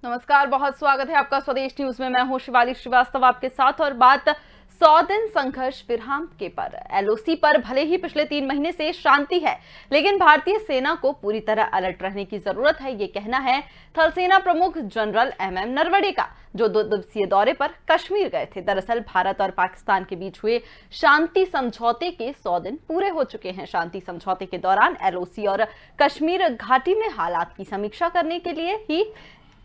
नमस्कार, बहुत स्वागत है आपका स्वदेश न्यूज में। मैं हूं शिवाली श्रीवास्तव आपके साथ और बात 100 दिन संघर्ष विराम के पर एलओसी पर भले ही पिछले 3 महीने से शांति है, लेकिन भारतीय सेना को पूरी तरह अलर्ट रहने की जरूरत है। ये कहना है थल सेना प्रमुख जनरल एमएम नरवणे का, जो 2 दिवसीय दौरे पर कश्मीर गए थे। दरअसल भारत और पाकिस्तान के बीच हुए शांति समझौते के 100 दिन पूरे हो चुके हैं। शांति समझौते के दौरान एलओसी और कश्मीर घाटी में हालात की समीक्षा करने के लिए ही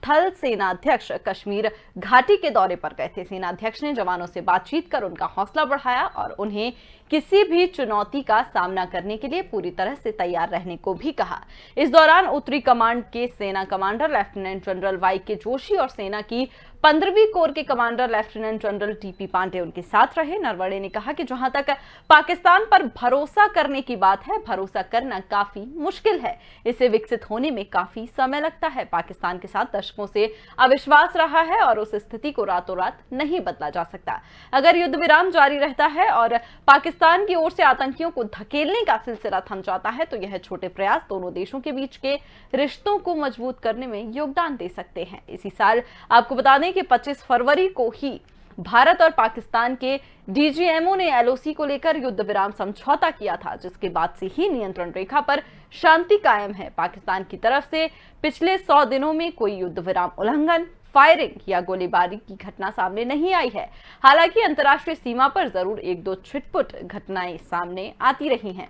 थल सेनाध्यक्ष कश्मीर घाटी के दौरे पर गए थे। सेनाध्यक्ष ने जवानों से बातचीत कर उनका हौसला बढ़ाया और उन्हें किसी भी चुनौती का सामना करने के लिए पूरी तरह से तैयार रहने को भी कहा। इस दौरान उत्तरी कमांड के सेना कमांडर लेफ्टिनेंट जनरल वाई के जोशी और सेना की 15वीं कोर के commander lieutenant general TP Pandey उनके साथ रहे। नरवणे ने कहा कि जहां तक पाकिस्तान पर भरोसा करने की बात है, भरोसा करना काफी मुश्किल है। इसे विकसित होने में काफी समय लगता है। पाकिस्तान के साथ दशकों से अविश्वास रहा है और उस स्थिति को रातों रात नहीं बदला जा सकता। अगर युद्ध विराम जारी रहता है और पाकिस्तान की ओर से आतंकियों को धकेलने का सिलसिला थम जाता है, तो यह छोटे प्रयास दोनों देशों के बीच के रिश्तों को मजबूत करने में योगदान दे सकते हैं। इसी साल आपको बता दें कि 25 फरवरी को ही भारत और पाकिस्तान के डीजीएमओ ने एलओसी को लेकर युद्ध विराम समझौता किया था, जिसके बाद से ही नियंत्रण रेखा पर शांति कायम है। पाकिस्तान की तरफ से पिछले 100 दिनों में कोई युद्ध विराम उल्लंघन, फायरिंग या गोलीबारी की घटना सामने नहीं आई है। हालांकि अंतर्राष्ट्रीय सीमा पर जरूर 1-2 छिटपुट घटनाएं सामने आती रही हैं,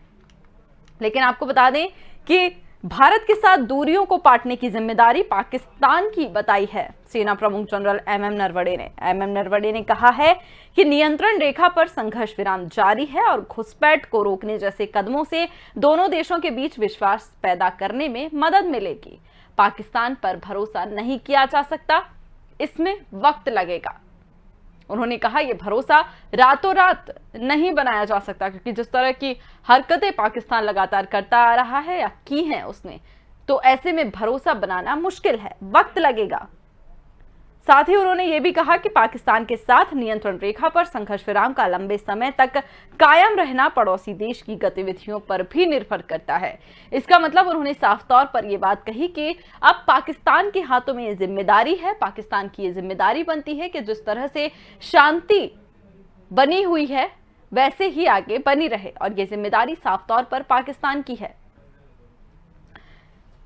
लेकिन आपको बता दें कि भारत के साथ दूरियों को पाटने की जिम्मेदारी पाकिस्तान की बताई है सेना प्रमुख जनरल एमएम नरवणे ने कहा है कि नियंत्रण रेखा पर संघर्ष विराम जारी है और घुसपैठ को रोकने जैसे कदमों से दोनों देशों के बीच विश्वास पैदा करने में मदद मिलेगी। पाकिस्तान पर भरोसा नहीं किया जा सकता, इसमें वक्त लगेगा। उन्होंने कहा यह भरोसा रातों रात नहीं बनाया जा सकता, क्योंकि जिस तरह की हरकतें पाकिस्तान लगातार करता आ रहा है या की हैं उसने, तो ऐसे में भरोसा बनाना मुश्किल है, वक्त लगेगा। साथ ही उन्होंने ये भी कहा कि पाकिस्तान के साथ नियंत्रण रेखा पर संघर्ष विराम का लंबे समय तक कायम रहना पड़ोसी देश की गतिविधियों पर भी निर्भर करता है। इसका मतलब उन्होंने साफ तौर पर यह बात कही कि अब पाकिस्तान के हाथों में ये जिम्मेदारी है। पाकिस्तान की ये जिम्मेदारी बनती है कि जिस तरह से शांति बनी हुई है वैसे ही आगे बनी रहे, और ये जिम्मेदारी साफ तौर पर पाकिस्तान की है।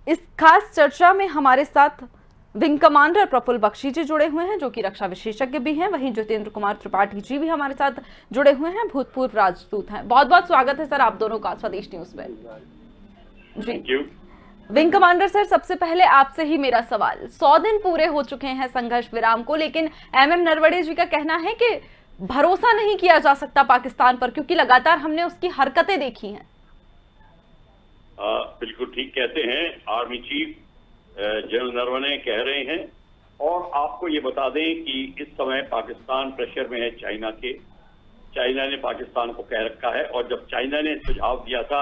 इस खास चर्चा में हमारे साथ विंग कमांडर प्रफुल्ल बख्शी जी जुड़े हुए हैं, जो कि रक्षा विशेषज्ञ भी हैं। वहीं जितेंद्र कुमार त्रिपाठी जी भी हमारे साथ जुड़े हुए हैं, भूतपूर्व राजदूत हैं। बहुत बहुत स्वागत है सर आप दोनों का स्वदेश न्यूज में। जी विंग कमांडर सर, सबसे पहले आपसे ही मेरा सवाल, 100 दिन पूरे हो चुके हैं संघर्ष विराम को, लेकिन एमएम नरवणे जी का कहना है कि भरोसा नहीं किया जा सकता पाकिस्तान पर, क्योंकि लगातार हमने उसकी हरकतें देखी हैं। बिल्कुल ठीक कहते हैं आर्मी चीफ जनरल नरवणे कह रहे हैं। और आपको ये बता दें कि इस समय पाकिस्तान प्रेशर में है चाइना के। चाइना ने पाकिस्तान को कह रखा है, और जब चाइना ने सुझाव दिया था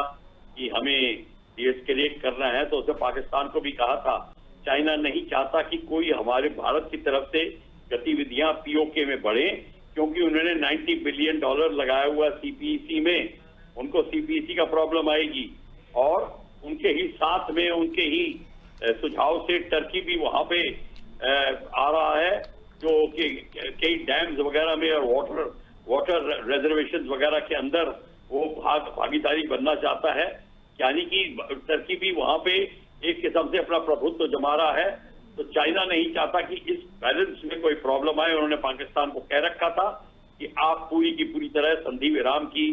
कि हमें डीएस्केलेट करना है, तो उसने पाकिस्तान को भी कहा था। चाइना नहीं चाहता कि कोई हमारे भारत की तरफ से गतिविधियां पीओके में बढ़े, क्योंकि उन्होंने $90 बिलियन लगाया हुआ सीपीईसी में। उनको सीपीईसी का प्रॉब्लम आएगी, और उनके ही साथ में उनके ही सुझाव से टर्की भी वहां पे आ रहा है, जो कि कई डैम्स वगैरह में और वाटर रिजर्वेशन वगैरह के अंदर वो भागीदारी बनना चाहता है। यानी कि टर्की भी वहां पे एक किस्म से अपना प्रभुत्व जमा रहा है। तो चाइना नहीं चाहता कि इस बैलेंस में कोई प्रॉब्लम आए। उन्होंने पाकिस्तान को कह रखा था कि आप पूरी की पूरी तरह संधि विराम की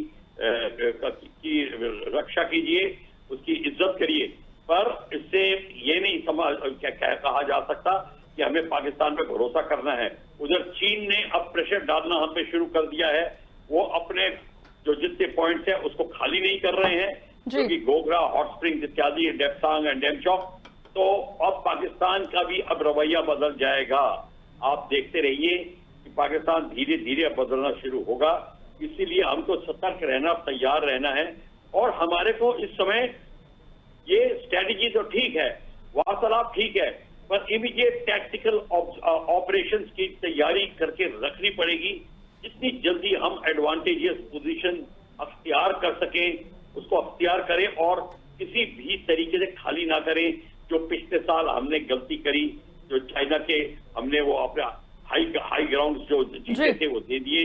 रक्षा कीजिए, उसकी इज्जत करिए, पर इससे ये नहीं कहा जा सकता कि हमें पाकिस्तान पे भरोसा करना है। उधर चीन ने अब प्रेशर डालना हम पे शुरू कर दिया है। वो अपने जो जितने पॉइंट्स हैं उसको खाली नहीं कर रहे हैं, क्योंकि गोगरा, हॉट स्प्रिंग्स इत्यादि, डेप्सांग एंड डेमचौक। तो अब पाकिस्तान का भी अब रवैया बदल जाएगा। आप देखते रहिए कि पाकिस्तान धीरे धीरे बदलना शुरू होगा। इसीलिए हमको सतर्क रहना, तैयार रहना है। और हमारे को इस समय ये स्ट्रेटेजी तो ठीक है, वार्तालाप ठीक है, पर इमीडिएट टैक्टिकल ऑपरेशंस की तैयारी करके रखनी पड़ेगी। जितनी जल्दी हम एडवांटेजियस पोजीशन अख्तियार कर सकें, उसको अख्तियार करें, और किसी भी तरीके से खाली ना करें। जो पिछले साल हमने गलती करी जो चाइना के हमने वो अपना हाई ग्राउंड जो जीते थे वो दे दिए,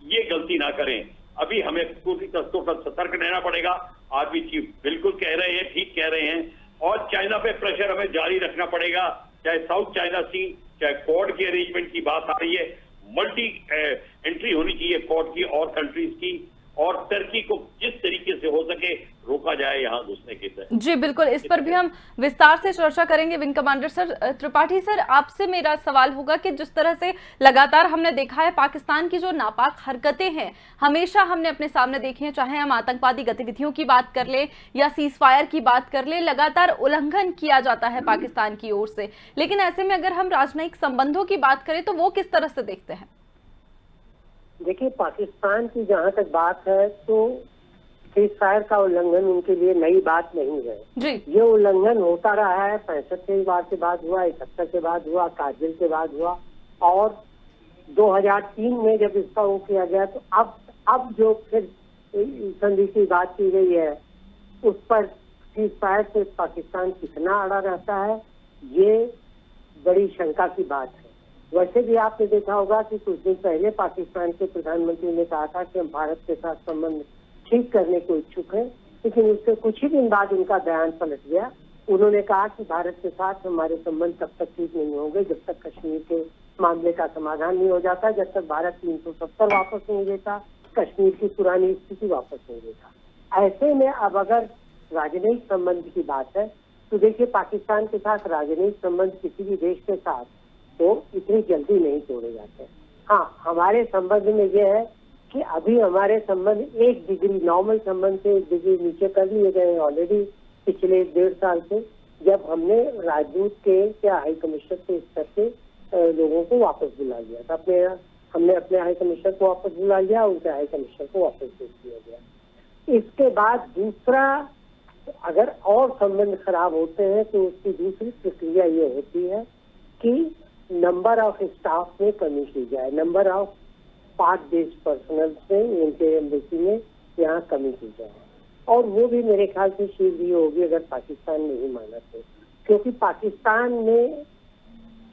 ये गलती ना करें। अभी हमें पूरी तरह सतर्क रहना पड़ेगा। आर्मी चीफ बिल्कुल कह रहे हैं, ठीक कह रहे हैं, और चाइना पे प्रेशर हमें जारी रखना पड़ेगा। चाहे साउथ चाइना सी, चाहे क्वाड के अरेंजमेंट की बात आ रही है, मल्टी एंट्री होनी चाहिए क्वाड की और कंट्रीज की, और टर्की को जिस तरीके से हो सके रोका जाए यहाँ घुसने की तरह। जी बिल्कुल, इस पर भी हम विस्तार से चर्चा करेंगे। Wing commander sir Tripathi sir, आपसे मेरा सवाल होगा कि जिस तरह से लगातार हमने देखा है पाकिस्तान की जो नापाक हरकतें हैं हमेशा हमने अपने सामने देखी हैं, चाहे हम आतंकवादी गतिविधियों की बात कर ले या सीज फायर की बात कर ले, लगातार उल्लंघन किया जाता है पाकिस्तान की ओर से। लेकिन ऐसे में अगर हम राजनयिक संबंधों की बात करें तो वो किस तरह से देखते हैं? देखिए, पाकिस्तान की जहाँ तक बात है तो सीज फायर का उल्लंघन उनके लिए नई बात नहीं है जी। ये उल्लंघन होता रहा है, 65 के बाद हुआ, 71 के बाद हुआ, कारगिल के बाद हुआ, और 2003 में जब इसका वो किया गया तो अब जो फिर संधि की बात की गई है उस पर सीज फायर से पाकिस्तान कितना अड़ा रहता है, ये बड़ी शंका की बात है। वैसे भी आपने देखा होगा कि कुछ दिन पहले पाकिस्तान के प्रधानमंत्री ने कहा था कि हम भारत के साथ संबंध ठीक करने को इच्छुक हैं, लेकिन उसके कुछ ही दिन बाद उनका बयान पलट गया। उन्होंने कहा कि भारत के साथ हमारे संबंध तब तक ठीक नहीं होंगे जब तक कश्मीर के मामले का समाधान नहीं हो जाता, जब तक भारत 370 वापस नहीं लेता, कश्मीर की पुरानी स्थिति वापस नहीं लेता। ऐसे में अब अगर राजनयिक संबंध की बात है तो देखिए, पाकिस्तान के साथ राजनयिक संबंध किसी भी देश के साथ तो इतनी जल्दी नहीं तोड़े जाते। हाँ, हमारे संबंध में यह है कि अभी हमारे संबंध 1 डिग्री नॉर्मल संबंध से 1 डिग्री नीचे कर लिए गए ऑलरेडी पिछले 1.5 साल से, जब हमने राजदूत के या हाई कमिश्नर के स्तर से लोगों को वापस बुला लिया था। हमने अपने हाई कमिश्नर को वापस बुला लिया, उनके हाई कमिश्नर को वापस भेज दिया गया। इसके बाद दूसरा, अगर और संबंध खराब होते हैं तो उसकी दूसरी प्रक्रिया ये होती है कि नंबर ऑफ स्टाफ में कमी की जाए, number of part based personal में उनके एम्बेसी में यहाँ कमी की जाए, और वो भी मेरे ख्याल से शीघ्र ही होगी अगर पाकिस्तान नहीं माना तो, क्योंकि पाकिस्तान में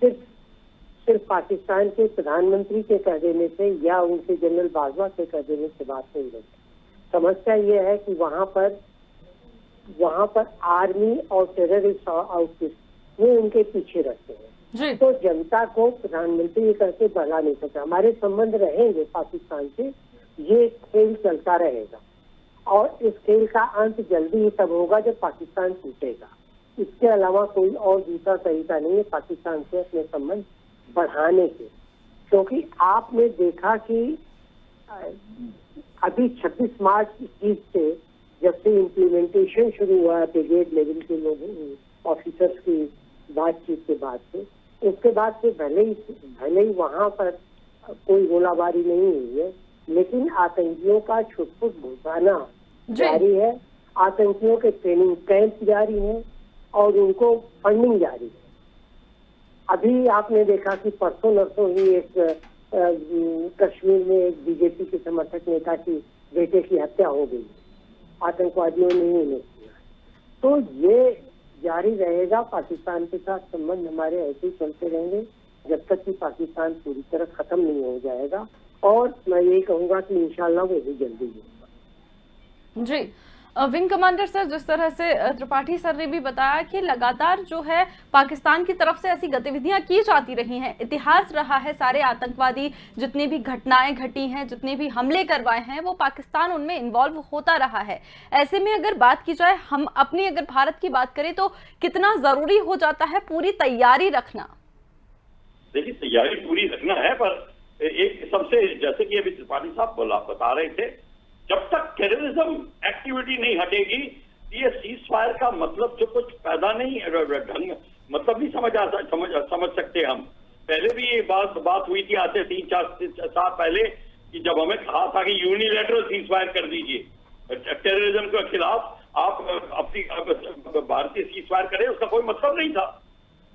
सिर्फ पाकिस्तान के प्रधानमंत्री के कह देने से या उनके जनरल बाजवा के कह देने से बात नहीं होती। समस्या ये है कि वहाँ पर आर्मी और टेररिस्ट आउटफिट वो उनके पीछे रहते हैं, तो जनता को प्रधानमंत्री करके बढ़ा नहीं सकता। हमारे संबंध रहेंगे पाकिस्तान से, ये खेल चलता रहेगा, और इस खेल का अंत जल्दी ही तब होगा जब पाकिस्तान टूटेगा। इसके अलावा कोई और दूसरा तरीका नहीं है पाकिस्तान से अपने संबंध बढ़ाने के, क्योंकि आपने देखा कि अभी 26 मार्च 21 से जब से इम्प्लीमेंटेशन शुरू हुआ है ब्रिगेड लेवल के लोगों ऑफिसर्स की बातचीत के बाद से, उसके बाद से भले ही वहाँ पर कोई गोलाबारी नहीं हुई है, लेकिन आतंकियों का छुटपुट भुगताना जारी है, आतंकियों के ट्रेनिंग कैंप जारी है और उनको फंडिंग जारी है। अभी आपने देखा कि परसों नरसों ही एक कश्मीर में एक बीजेपी के समर्थक नेता की बेटे की हत्या हो गई, आतंकवादियों ने ही उन्हें किया। तो ये जारी रहेगा, पाकिस्तान के साथ संबंध हमारे ऐसे ही चलते रहेंगे जब तक कि पाकिस्तान पूरी तरह खत्म नहीं हो जाएगा, और मैं यही कहूँगा कि इंशाल्लाह वो भी जल्दी होगा। जी विंग कमांडर सर, जिस तरह से त्रिपाठी सर ने भी बताया कि लगातार जो है पाकिस्तान की तरफ से ऐसी गतिविधियां की जाती रही हैं, इतिहास रहा है, सारे आतंकवादी जितनी भी घटनाएं घटी हैं, जितने भी हमले करवाए हैं, वो पाकिस्तान उनमें इन्वॉल्व होता रहा है। ऐसे में अगर बात की जाए, हम अपनी अगर भारत की बात करें तो कितना जरूरी हो जाता है पूरी तैयारी रखना? देखिए, तैयारी पूरी रखना है, पर एक सबसे, जैसे कि अभी त्रिपाठी साहब बता रहे थे, जब तक टेररिज्म एक्टिविटी नहीं हटेगी, ये सीज फायर का मतलब जो कुछ पैदा नहीं ढंग मतलब नहीं समझ सकते हम। पहले भी ये बात हुई थी आज से 3-4 साल पहले कि जब हमें कहा था कि यूनिलैटरल सीज फायर कर दीजिए टेररिज्म के खिलाफ, आप अपनी भारतीय सीज फायर करें, उसका कोई मतलब नहीं था।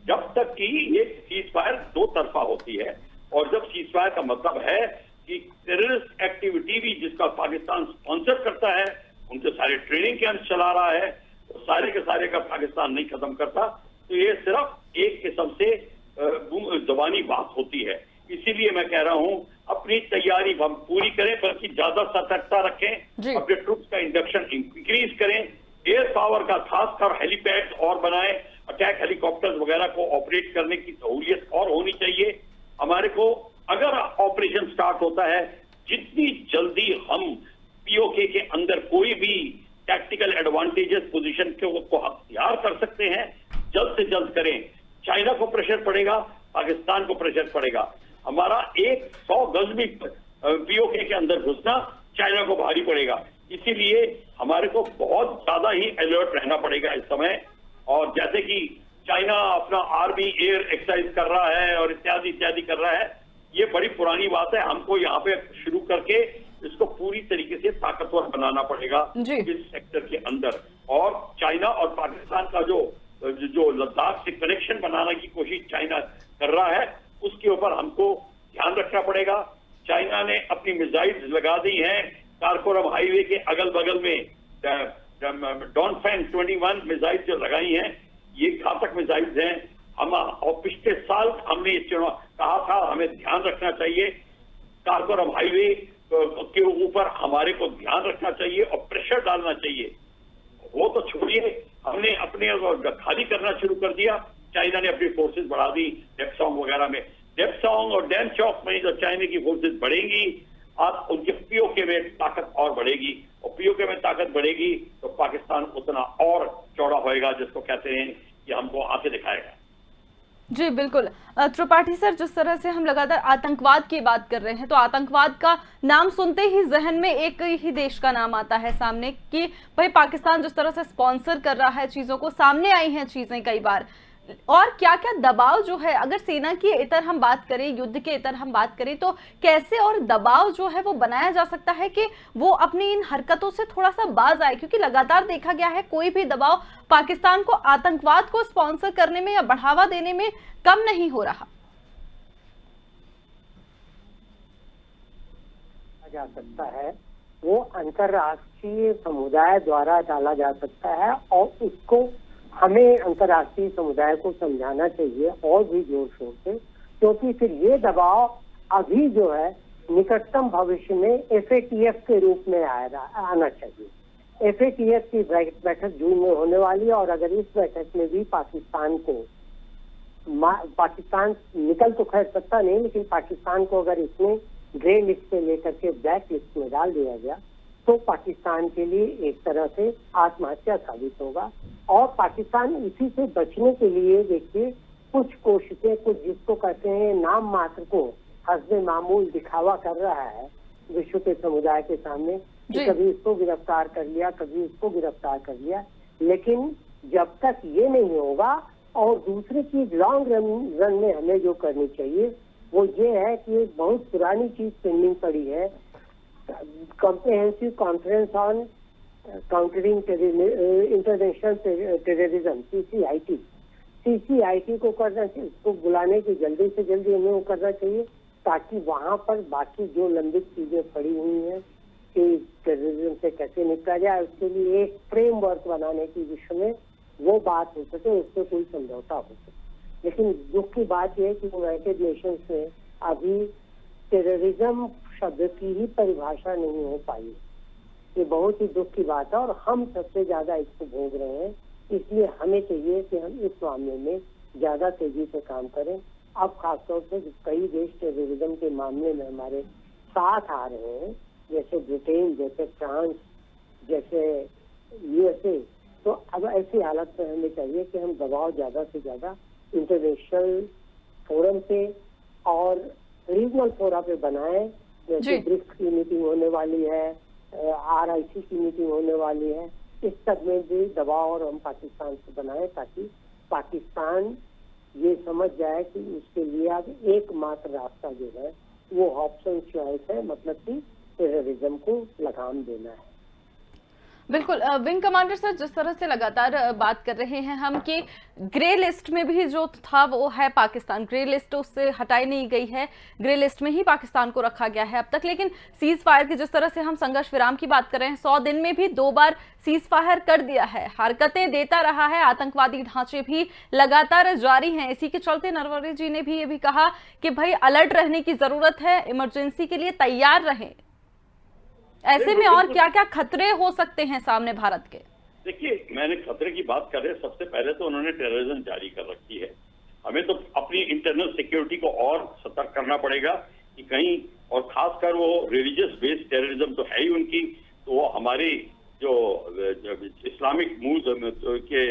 जब तक कि ये सीज फायर 2 तरफा होती है, और जब सीज फायर का मतलब है कि टेररिस्ट एक्टिविटी भी जिसका पाकिस्तान स्पॉन्सर करता है, उनके सारे ट्रेनिंग कैंप चला रहा है, तो सारे के सारे का पाकिस्तान नहीं खत्म करता, तो ये सिर्फ एक किस्म से जुबानी बात होती है। इसीलिए मैं कह रहा हूं अपनी तैयारी हम पूरी करें, बल्कि ज्यादा सतर्कता रखें, अपने ट्रुप्स का इंडक्शन इंक्रीज करें, एयर पावर का खासकर हेलीपैड और बनाए, अटैक हेलीकॉप्टर्स वगैरह को ऑपरेट करने की सहूलियत और होनी चाहिए। हमारे को अगर ऑपरेशन स्टार्ट होता है, जितनी जल्दी हम पीओके के अंदर कोई भी टैक्टिकल एडवांटेजेस पोजीशन को अख्तियार कर सकते हैं, जल्द से जल्द करें। चाइना को प्रेशर पड़ेगा, पाकिस्तान को प्रेशर पड़ेगा। हमारा 100 गज भी पीओके के अंदर घुसना चाइना को भारी पड़ेगा। इसीलिए हमारे को बहुत ज्यादा ही अलर्ट रहना पड़ेगा इस समय। और जैसे कि चाइना अपना आर्मी एयर एक्सरसाइज कर रहा है और इत्यादि इत्यादि कर रहा है, ये बड़ी पुरानी बात है। हमको यहाँ पे शुरू करके इसको पूरी तरीके से ताकतवर बनाना पड़ेगा इस सेक्टर के अंदर। और चाइना और पाकिस्तान का जो लद्दाख से कनेक्शन बनाने की कोशिश चाइना कर रहा है, उसके ऊपर हमको ध्यान रखना पड़ेगा। चाइना ने अपनी मिसाइल्स लगा दी हैं कारकोरम हाईवे के अगल बगल में। डॉनफैंग 21 मिसाइल जो लगाई हैं, ये घातक मिसाइल्स हैं। और पिछले साल हमने कहा था हमें ध्यान रखना चाहिए, कारकोरम हाईवे के ऊपर हमारे को ध्यान रखना चाहिए और प्रेशर डालना चाहिए। वो तो छोड़िए, हमने अपने खाली करना शुरू कर दिया। चाइना ने अपनी फोर्सेस बढ़ा दी डेप्सोंग वगैरह में। डेप्सोंग और डैमचौक में जो चाइना की फोर्सेस बढ़ेंगी, अब उनके पीओके में ताकत और बढ़ेगी, और पीओके में ताकत बढ़ेगी तो पाकिस्तान उतना और चौड़ा होएगा, जिसको कहते हैं कि हमको आंखें दिखाएगा। जी बिल्कुल। त्रिपाठी सर, जिस तरह से हम लगातार आतंकवाद की बात कर रहे हैं, तो आतंकवाद का नाम सुनते ही जहन में एक ही देश का नाम आता है सामने कि भाई पाकिस्तान जिस तरह से स्पॉन्सर कर रहा है चीजों को, सामने आई हैं चीजें कई बार। और क्या क्या दबाव जो है, अगर सेना की इतर हम बात करें, युद्ध के इतर हम बात करें, तो कैसे और दबाव जो है वो बनाया जा सकता है कि वो अपनी इन हरकतों से थोड़ा सा बाज आए? क्योंकि लगातार देखा गया है कोई भी दबाव पाकिस्तान को आतंकवाद को स्पॉन्सर करने में या बढ़ावा देने में कम नहीं हो रहा। जा सकता है वो अंतर्राष्ट्रीय समुदाय द्वारा डाला जा सकता है, और उसको हमें अंतर्राष्ट्रीय समुदाय को समझाना चाहिए और भी जोर शोर से, क्योंकि फिर ये दबाव अभी जो है निकटतम भविष्य में FATF के रूप में आना चाहिए। FATF की बैठक जून में होने वाली है, और अगर इस बैठक में भी पाकिस्तान निकल तो खैर सकता नहीं, लेकिन पाकिस्तान को अगर इसमें ग्रे लिस्ट से लेकर के ब्लैक लिस्ट में डाल दिया गया तो पाकिस्तान के लिए एक तरह से आत्महत्या साबित होगा। और पाकिस्तान इसी से बचने के लिए देखिए कुछ कोशिशें, कुछ जिसको कहते हैं नाम मात्र को हस्बे मामूल दिखावा कर रहा है विश्व के समुदाय के सामने कि कभी इसको गिरफ्तार कर लिया, कभी इसको गिरफ्तार कर लिया। लेकिन जब तक ये नहीं होगा, और दूसरी चीज लॉन्ग रन में हमें जो करनी चाहिए वो ये है कि बहुत पुरानी चीज पेंडिंग पड़ी है, comprehensive conference on countering international terrorism, CCIT को करना चाहिए, उसको बुलाने की जल्दी से जल्दी हमें वो करना चाहिए, ताकि वहां पर बाकी जो लंबित चीजें पड़ी हुई हैं कि टेररिज्म से कैसे निपटा जाए, उसके लिए एक फ्रेमवर्क बनाने की विश्व में वो बात हो सके, उससे कोई समझौता हो सके। लेकिन दुख की बात यह है कि यूनाइटेड नेशंस में अभी टेररिज्म शब्द की ही परिभाषा नहीं हो पाई। ये बहुत ही दुख की बात है, और हम सबसे ज्यादा इसको भोग रहे हैं। इसलिए हमें चाहिए कि हम इस मामले में ज्यादा तेजी से काम करें। अब खासतौर से कई देश टेररिज्म के मामले में हमारे साथ आ रहे हैं, जैसे ब्रिटेन, जैसे फ्रांस, जैसे USA। तो अब ऐसी हालत में हमें चाहिए कि हम दबाव ज्यादा से ज्यादा इंटरनेशनल फोरम पे और रीजनल फोरम पे बनाएं। जैसे ब्रिक्स की मीटिंग होने वाली है, RIC की मीटिंग होने वाली है, इस सब में भी दबाव और हम पाकिस्तान से बनाएं, ताकि पाकिस्तान ये समझ जाए कि उसके लिए अब एकमात्र रास्ता जो है वो ऑप्शन चॉइस है, मतलब कि टेररिज्म को लगाम देना है। बिल्कुल विंग कमांडर सर, जिस तरह से लगातार बात कर रहे हैं हम कि ग्रे लिस्ट में भी जो था वो है पाकिस्तान, ग्रे लिस्ट उससे हटाई नहीं गई है, ग्रे लिस्ट में ही पाकिस्तान को रखा गया है अब तक। लेकिन सीज फायर की जिस तरह से हम संघर्ष विराम की बात कर रहे हैं, 100 दिन में भी 2 बार सीज फायर कर दिया है, हरकतें देता रहा है, आतंकवादी ढांचे भी लगातार जारी हैं। इसी के चलते नरवणे जी ने भी ये भी कहा कि भाई अलर्ट रहने की जरूरत है, इमरजेंसी के लिए तैयार रहें। ऐसे में और क्या क्या खतरे हो सकते हैं सामने भारत के? देखिए, मैंने खतरे की बात कर रहे, सबसे पहले तो उन्होंने टेररिज्म जारी कर रखी है। हमें तो अपनी इंटरनल सिक्योरिटी को और सतर्क करना पड़ेगा कि कहीं, और खासकर वो रिलीजियस बेस्ड टेररिज्म तो है ही उनकी, तो वो हमारे जो इस्लामिक मूव के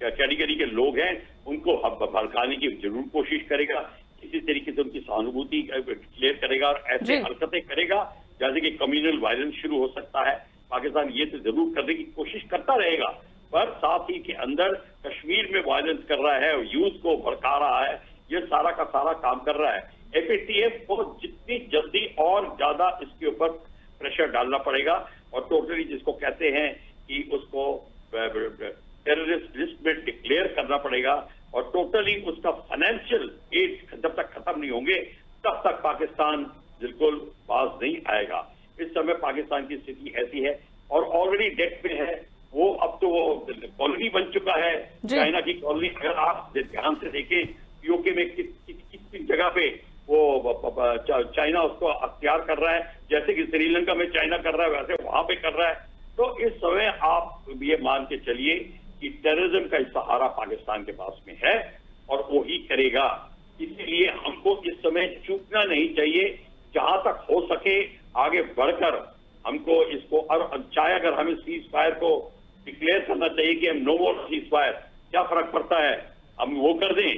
कैटेगरी के लोग हैं उनको भड़काने की जरूर कोशिश करेगा, किसी तरीके से उनकी सहानुभूति क्लियर करेगा और ऐसे हरकतें करेगा जैसे कि कम्युनल वायलेंस शुरू हो सकता है। पाकिस्तान ये तो जरूर करने की कोशिश करता रहेगा, पर साथ ही के अंदर कश्मीर में वायलेंस कर रहा है, यूथ को भड़का रहा है, ये सारा का सारा काम कर रहा है। एफएटीएफ को जितनी जल्दी और ज्यादा इसके ऊपर प्रेशर डालना पड़ेगा और टोटली जिसको कहते हैं कि उसको टेररिस्ट लिस्ट में डिक्लेयर करना पड़ेगा और टोटली उसका फाइनेंशियल एड जब तक खत्म नहीं होंगे तब तक पाकिस्तान बिल्कुल बाज नहीं आएगा। इस समय पाकिस्तान की स्थिति ऐसी है और ऑलरेडी डेट पे है वो, अब तो वो कॉलोनी बन चुका है, चाइना की कॉलोनी। अगर आप ध्यान से देखें यूके में किस जगह पे वो चाइना उसको अख्तियार कर रहा है, जैसे कि श्रीलंका में चाइना कर रहा है वैसे वहां पे कर रहा है। तो इस समय आप ये मान के चलिए कि टेररिज्म का सहारा पाकिस्तान के पास में है और वो ही करेगा। इसीलिए हमको इस समय चूकना नहीं चाहिए, जहां तक हो सके आगे बढ़कर हमको इसको, और चाहे अगर हमें सीज फायर को डिक्लेयर करना चाहिए कि हम नो मोर सीज फायर, क्या फर्क पड़ता है, हम वो कर दें।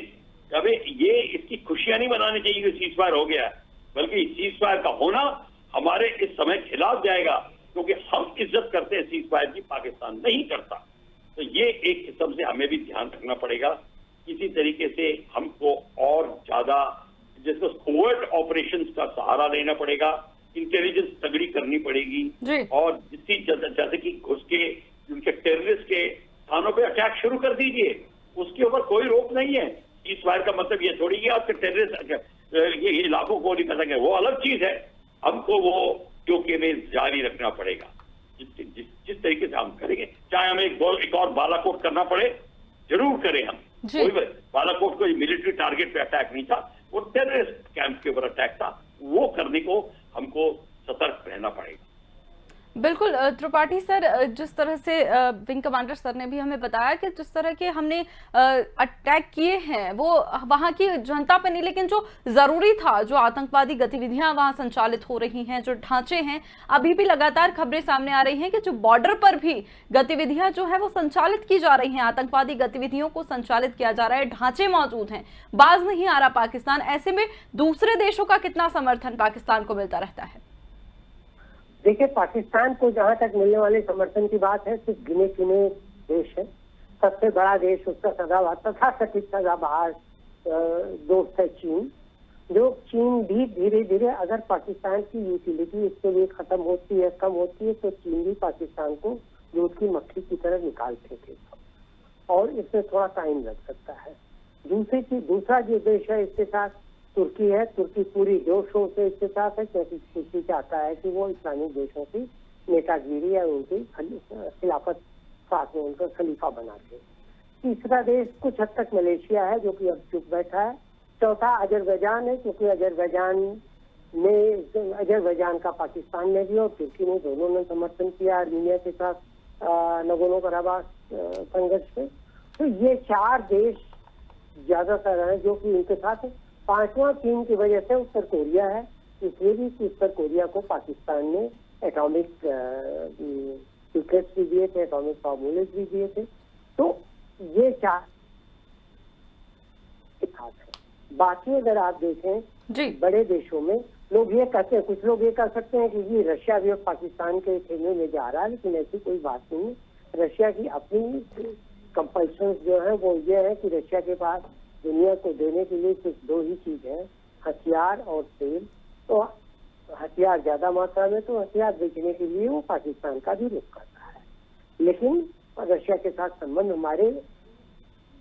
अबे ये इसकी खुशियां नहीं मनानी चाहिए कि सीज फायर हो गया, बल्कि सीज फायर का होना हमारे इस समय खिलाफ जाएगा, क्योंकि हम इज्जत करते हैं सीज फायर की, पाकिस्तान नहीं करता। तो ये एक किस्म से हमें भी ध्यान रखना पड़ेगा। किसी तरीके से हमको और ज्यादा जिसको कोवर्ट ऑपरेशंस का सहारा लेना पड़ेगा, इंटेलिजेंस तगड़ी करनी पड़ेगी और जितनी जैसे कि घुस के उनके टेररिस्ट के स्थानों पे अटैक शुरू कर दीजिए, उसके ऊपर कोई रोक नहीं है। सीज फायर का मतलब ये थोड़ी कि आपके टेररिस्ट ये इलाकों को नहीं कर सकें, वो अलग चीज है। हमको वो यूके में जारी रखना पड़ेगा जिस तरीके से हम करेंगे, चाहे हमें एक और बालाकोट करना पड़े, जरूर करें हम। कोई बालाकोट को मिलिट्री टारगेट पे अटैक नहीं था, वो टेररिस्ट कैंप के ऊपर अटैक था, वो करने को हमको सतर्क रहना पड़ेगा। बिल्कुल त्रिपाठी सर, जिस तरह से विंग कमांडर सर ने भी हमें बताया कि जिस तरह के हमने अटैक किए हैं वो वहां की जनता पर नहीं, लेकिन जो जरूरी था, जो आतंकवादी गतिविधियां वहां संचालित हो रही हैं, जो ढांचे हैं, अभी भी लगातार खबरें सामने आ रही हैं कि जो बॉर्डर पर भी गतिविधियां जो है वो संचालित की जा रही हैं, आतंकवादी गतिविधियों को संचालित किया जा रहा है, ढांचे मौजूद हैं, बाज नहीं आ रहा पाकिस्तान। ऐसे में दूसरे देशों का कितना समर्थन पाकिस्तान को मिलता रहता है? देखिए, पाकिस्तान को जहां तक मिलने वाले समर्थन की बात है, सिर्फ गिने चुने देश है। सबसे बड़ा देश उसका तथाकथित सदाबहार दोस्त है चीन, जो चीन भी धीरे धीरे अगर पाकिस्तान की यूटिलिटी इसके लिए खत्म होती है, कम होती है, तो चीन भी पाकिस्तान को दूध की मक्खी की तरह निकाल फेंकेगा और इसमें थोड़ा टाइम लग सकता है। दूसरा जो देश है इसके साथ तुर्की है। तुर्की पूरी जोशों से इसके साथ है, क्योंकि तुर्की चाहता है कि वो इस्लामिक देशों की नेतागिरी या उनकी खिलाफत साथ में उनका खलीफा बना दे। तीसरा देश कुछ हद तक मलेशिया है, जो कि अब चुप बैठा है। चौथा अजरबैजान है, क्योंकि अजरबैजान का पाकिस्तान ने भी और तुर्की ने दोनों ने समर्थन किया आर्मीनिया के साथ नगोर्नो कराबाख संघर्ष में। तो ये 4 देश ज्यादातर है जो कि उनके साथ है। 5वां चीन की वजह से उत्तर कोरिया है, इसलिए भी उत्तर कोरिया को पाकिस्तान ने एटॉमिक सीक्रेट्स भी दिए थे, एटॉमिक फॉर्मूले भी दिए थे। तो ये 4 खास है। बाकी अगर आप देखें बड़े देशों में लोग ये कहते हैं, कुछ लोग ये कह सकते हैं कि ये रशिया भी अब पाकिस्तान के खेमे में जा रहा है, लेकिन ऐसी कोई बात नहीं है। रशिया की अपनी कंपल्शन जो है वो ये है कि रशिया के पास दुनिया को देने के लिए सिर्फ 2 ही चीज है, हथियार और तेल। तो हथियार ज्यादा मात्रा में, तो हथियार बेचने के लिए वो पाकिस्तान का भी रुख करता है। लेकिन रशिया के साथ संबंध हमारे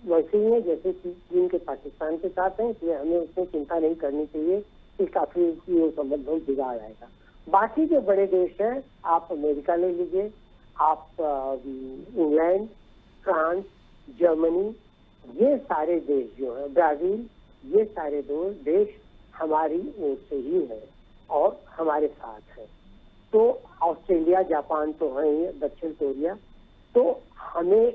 वैसे ही है जैसे चीन के पाकिस्तान के साथ है, इसलिए हमें उसमें चिंता नहीं करनी चाहिए कि काफी वो संबंध हम बिगाड़ आएगा। बाकी जो बड़े देश हैं, आप अमेरिका ले लीजिए, आप इंग्लैंड, फ्रांस, जर्मनी, ये सारे देश जो है, ब्राजील, ये सारे देश हमारी ओर से ही है और हमारे साथ है। तो ऑस्ट्रेलिया, जापान तो है ही, दक्षिण कोरिया, तो हमें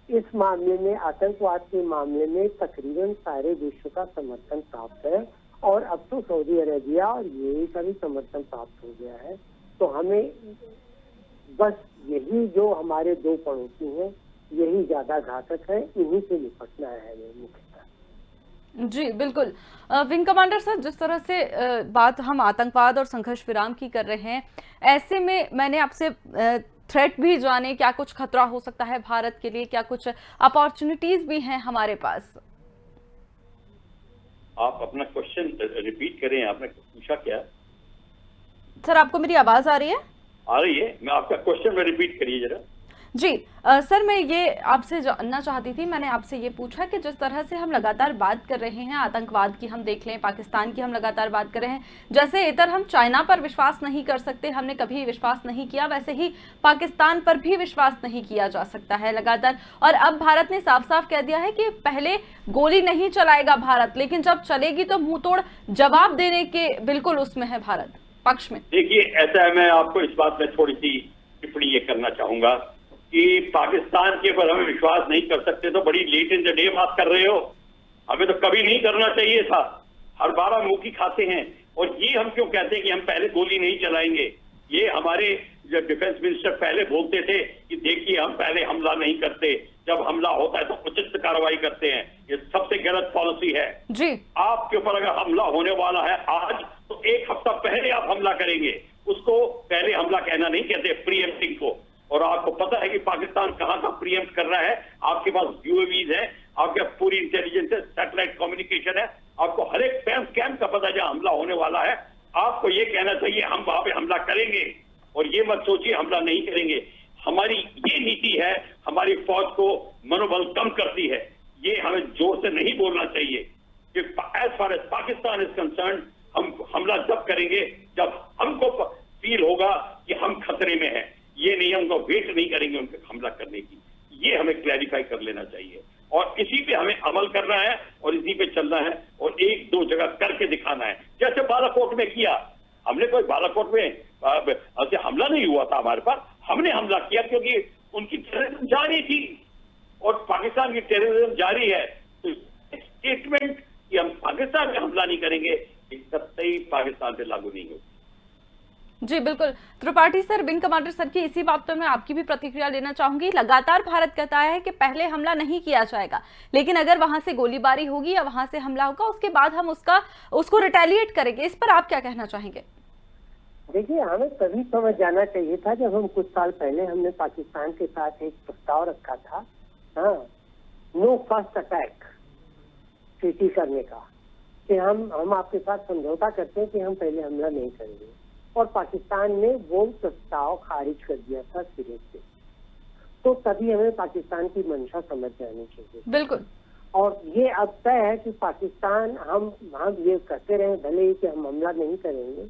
इस मामले में, आतंकवाद के मामले में तकरीबन सारे विश्व का समर्थन प्राप्त है और अब तो सऊदी अरेबिया और यूएई का भी समर्थन प्राप्त हो गया है। तो हमें बस यही जो हमारे दो पड़ोसी हैं यही ज्यादा घातक है, इन्हीं से निपटना है हमें मुख्यतः। जी बिल्कुल। विंग कमांडर सर, जिस तरह से बात हम आतंकवाद और संघर्ष विराम की कर रहे हैं, ऐसे में मैंने आपसे थ्रेट भी जाने, क्या कुछ खतरा हो सकता है भारत के लिए, क्या कुछ अपॉर्चुनिटीज भी हैं हमारे पास? आप अपना क्वेश्चन रिपीट करें, आपने पूछा क्या? सर आपको मेरी आवाज आ रही है? आ रही है, मैं आपका क्वेश्चन में रिपीट करिए जरा। जी सर, मैं ये आपसे जानना चाहती थी, मैंने आपसे ये पूछा कि जिस तरह से हम लगातार बात कर रहे हैं आतंकवाद की, हम देख लें पाकिस्तान की हम लगातार बात कर रहे हैं, जैसे इधर हम चाइना पर विश्वास नहीं कर सकते, हमने कभी विश्वास नहीं किया, वैसे ही पाकिस्तान पर भी विश्वास नहीं किया जा सकता है लगातार। और अब भारत ने साफ साफ कह दिया है कि पहले गोली नहीं चलाएगा भारत, लेकिन जब चलेगी तो मुंह तोड़ जवाब देने के बिल्कुल उसमें है भारत पक्ष में। देखिए, ऐसा है, मैं आपको इस बात में थोड़ी सी टिप्पणी ये करना चाहूंगा कि पाकिस्तान के ऊपर हमें विश्वास नहीं कर सकते, तो बड़ी लेट इन द डे बात कर रहे हो। हमें तो कभी नहीं करना चाहिए था, हर बार हम मुंह की खाते हैं। और ये हम क्यों कहते हैं कि हम पहले गोली नहीं चलाएंगे? ये हमारे जो डिफेंस मिनिस्टर पहले बोलते थे कि देखिए हम पहले हमला नहीं करते, जब हमला होता है तो उचित कार्रवाई करते हैं। ये सबसे गलत पॉलिसी है जी। आपके ऊपर अगर हमला होने वाला है आज, तो एक हफ्ता पहले आप हमला करेंगे, उसको पहले हमला कहना नहीं कहते, प्रीएम्प्टिंग को। और आपको पता है कि पाकिस्तान कहां का प्रीएम्प्ट कर रहा है, आपके पास यूएवीज है, आपके पास पूरी इंटेलिजेंस है, सैटेलाइट कम्युनिकेशन है, आपको हर एक कैंप का पता है जहां हमला होने वाला है। आपको ये कहना चाहिए हम वहां पे हमला करेंगे, और ये मत सोचिए हमला नहीं करेंगे। हमारी ये नीति है, हमारी फौज को मनोबल कम करती है, ये हमें जोर से नहीं बोलना चाहिए कि as far as Pakistan is concerned, हम हमला जब करेंगे जब हमको फील होगा कि हम खतरे में हैं। ये नहीं, हमको वेट नहीं करेंगे उनके हमला करने की। ये हमें क्लैरिफाई कर लेना चाहिए और इसी पे हमें अमल करना है और इसी पे चलना है और एक दो जगह करके दिखाना है। जैसे बालाकोट में किया हमने, कोई बालाकोट में ऐसे हमला नहीं हुआ था हमारे पास, हमने हमला किया क्योंकि उनकी टेररिज्म जारी थी और पाकिस्तान की टेररिज्म जारी है। तो स्टेटमेंट कि हम पाकिस्तान में हमला नहीं करेंगे, एक सत्य पाकिस्तान पे लागू नहीं होगी। जी बिल्कुल। Tripathi sir, wing commander sir की इसी बात पर मैं आपकी भी प्रतिक्रिया लेना चाहूंगी। लगातार भारत कहता है कि पहले हमला नहीं किया जाएगा, लेकिन अगर वहां से गोलीबारी होगी या वहां से हमला होगा उसके बाद हम उसको रिटेलिएट करेंगे। इस पर आप क्या कहना चाहेंगे? देखिए, हमें तभी समझ जाना चाहिए था जब हम कुछ साल पहले हमने पाकिस्तान के साथ एक प्रस्ताव रखा था, हाँ, नो फर्स्ट अटैक ट्रीटी करने का, कि हम आपके साथ समझौता करते हैं कि हम पहले हमला नहीं करेंगे, और पाकिस्तान ने वो प्रस्ताव खारिज कर दिया था सिरे से। तो तभी हमें पाकिस्तान की मंशा समझ जानी चाहिए। बिल्कुल। और ये अब तय है कि पाकिस्तान, हम ये कहते रहे भले ही कि हम हमला नहीं करेंगे,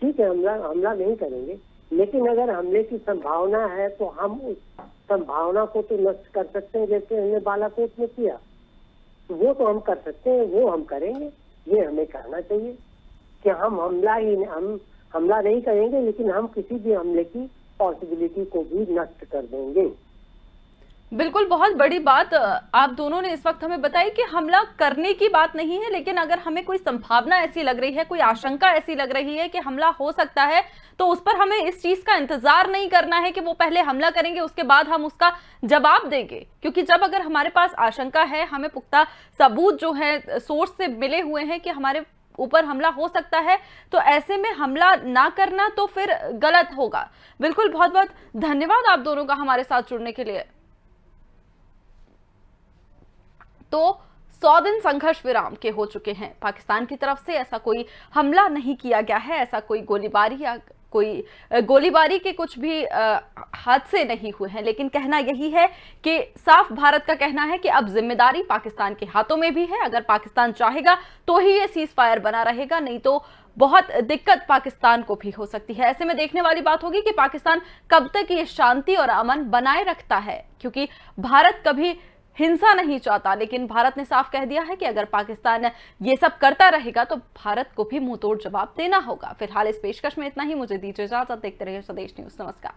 ठीक है, हमला नहीं करेंगे, लेकिन अगर हमले की संभावना है तो हम उस संभावना को तो नष्ट कर सकते हैं, जैसे हमने बालाकोट में किया। तो वो तो हम कर सकते हैं, वो हम करेंगे। ये हमें कहना चाहिए कि हम हमला नहीं करेंगे, लेकिन हम किसी भी हमले की पॉसिबिलिटी को भी नष्ट कर देंगे। बिल्कुल, बहुत बड़ी बात आप दोनों ने इस वक्त हमें बताई कि हमला करने की बात नहीं है, लेकिन अगर हमें कोई संभावना ऐसी लग रही है, कोई आशंका ऐसी लग रही है कि हमला हो सकता है, तो उस पर हमें इस चीज का इंतजार नहीं करना है कि वो पहले हमला करेंगे उसके बाद हम उसका जवाब देंगे। क्योंकि जब अगर हमारे पास आशंका है, हमें पुख्ता सबूत जो है सोर्स से मिले हुए हैं कि हमारे ऊपर हमला हो सकता है, तो ऐसे में हमला ना करना तो फिर गलत होगा। बिल्कुल, बहुत बहुत धन्यवाद आप दोनों का हमारे साथ जुड़ने के लिए। तो 100 दिन संघर्ष विराम के हो चुके हैं। पाकिस्तान की तरफ से ऐसा कोई हमला नहीं किया गया है, ऐसा कोई गोलीबारी या कोई गोलीबारी के कुछ भी हादसे नहीं हुए हैं, लेकिन कहना यही है कि साफ भारत का कहना है कि अब जिम्मेदारी पाकिस्तान के हाथों में भी है। अगर पाकिस्तान चाहेगा तो ही ये सीज फायर बना रहेगा, नहीं तो बहुत दिक्कत पाकिस्तान को भी हो सकती है। ऐसे में देखने वाली बात होगी कि पाकिस्तान कब तक ये शांति और अमन बनाए रखता है, क्योंकि भारत कभी हिंसा नहीं चाहता, लेकिन भारत ने साफ कह दिया है कि अगर पाकिस्तान ये सब करता रहेगा तो भारत को भी मुंहतोड़ जवाब देना होगा। फिलहाल इस पेशकश में इतना ही। मुझे दीजिए इजाजत। देखते रहिए स्वदेश न्यूज। नमस्कार।